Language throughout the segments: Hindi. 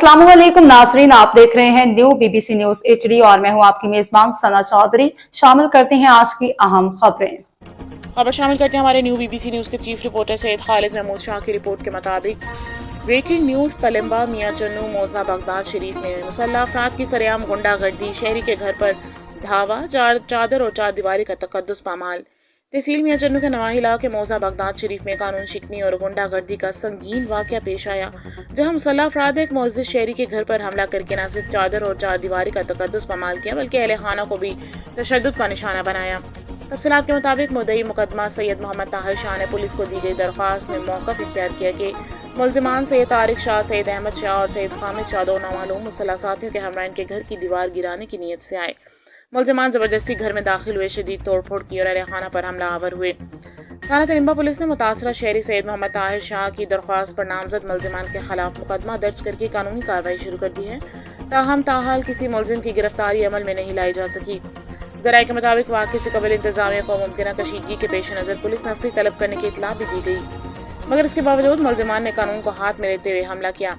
अस्सलामुअलैकुम नाजरीन, आप देख रहे हैं न्यू बीबीसी न्यूज HD और मैं हूं आपकी मेजबान सना चौधरी। शामिल करते हैं आज की अहम खबरें। खबर शामिल करते हैं हमारे न्यू बीबीसी न्यूज के चीफ रिपोर्टर सैयद खालिद महमूद शाह की रिपोर्ट के मुताबिक ब्रेकिंग न्यूज तलम्बा मियां चन्नू मौजा बगदाद शरीफ में मुसल्लह अफराद की सरेआम गुंडागर्दी, शहरी के घर पर धावा, चादर और चार दीवारी का तकद्दुस पामाल। तहसील मियां चन्नू के नवाही इलाके मौजा बगदाद शरीफ में कानून शिकनी और गुंडागर्दी का संगीन वाक़या पेश आया, जहां मुसल्लह अफराद एक मुअज़्ज़िज़ शहरी के घर पर हमला करके न सिर्फ चादर और चार दीवारी का तकद्दुस पामाल किया बल्कि अहले खाना को भी तशद्दुद का निशाना बनाया। तफसीलात के मुताबिक मुद्दई मुकदमा सैयद मोहम्मद ताहिर शाह ने पुलिस को दी गई दरख्वास्त में मौक़िफ़ इख्तियार किया कि मुलजिमान सैयद तारिक शाह, सैयद अहमद शाह और सैयद हामिद शाह दो नामालूम मुसल्लह साथियों के हमरा इनके घर की दीवार गिराने की नीयत से आए। मुलजिमान ज़बरदस्ती घर में दाखिल हुए, शदीद तोड़फोड़ की और अहले खाना पर हमला आवर हुए। थाना तलम्बा पुलिस ने मुतासरा शहरी सैयद मोहम्मद ताहिर शाह की दरख्वास्त पर नामजद मुलजिमान के खिलाफ मुकदमा दर्ज करके कानूनी कार्रवाई शुरू कर दी है। ताहम ताहाल किसी मुलजिम की गिरफ्तारी अमल में नहीं लाई जा सकी। ज़राए के मुताबिक वाक़े से कबल इंतज़ामिया को मुमकिन कशीदगी के पेश नज़र पुलिस नफरी तलब करने की इतला भी दी गई, मगर इसके बावजूद मुलजिमान ने कानून को हाथ में लेते हुए हमला किया।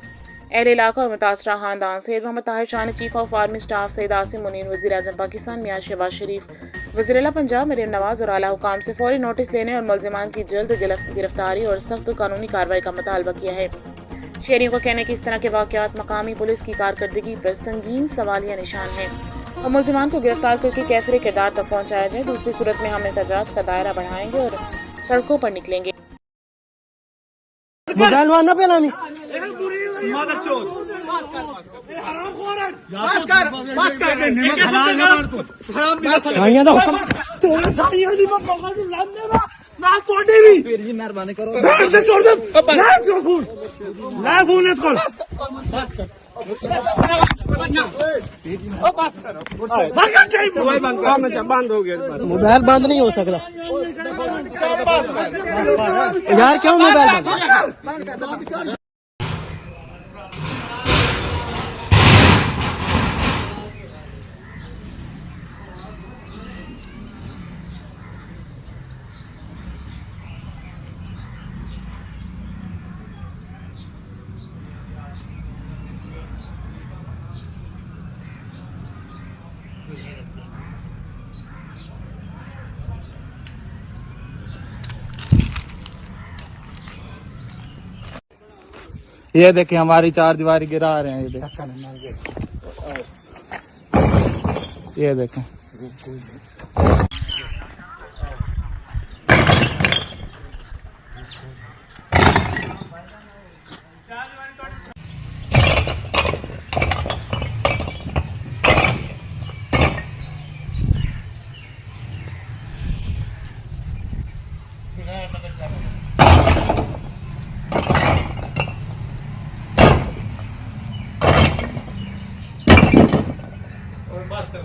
अहले इलाका और मुतासरा खानदान सैयद मोहम्मद ताहिर शाह ने chief of army staff Syed Asim Munir, वज़ीर आज़म पाकिस्तान मियां शहबाज शरीफ, वज़ीर आला पंजाब मरीम नवाज और आला हुकाम से फौरी नोटिस लेने और मुलजिमान की जल्द गिरफ्तारी और सख्त कानूनी कार्रवाई का मुतालबा किया है। शहरियों का कहना है कि इस तरह के वाक़यात मकामी पुलिस की कारकर्दगी पर संगीन सवालिया निशान है और मुलजिमान को गिरफ्तार करके कैफरे किरदार तक पहुँचाया जाए। दूसरी सूरत में हम एहतजाज का दायरा बढ़ाएंगे और सड़कों पर निकलेंगे। मेहरबानी करो बंद हो गया, मोबाइल बंद नहीं हो सकता यार, क्यों मोबाइल बंद? ये देखें हमारी चार दीवारी गिरा रहे हैं, ये देखें। बस कर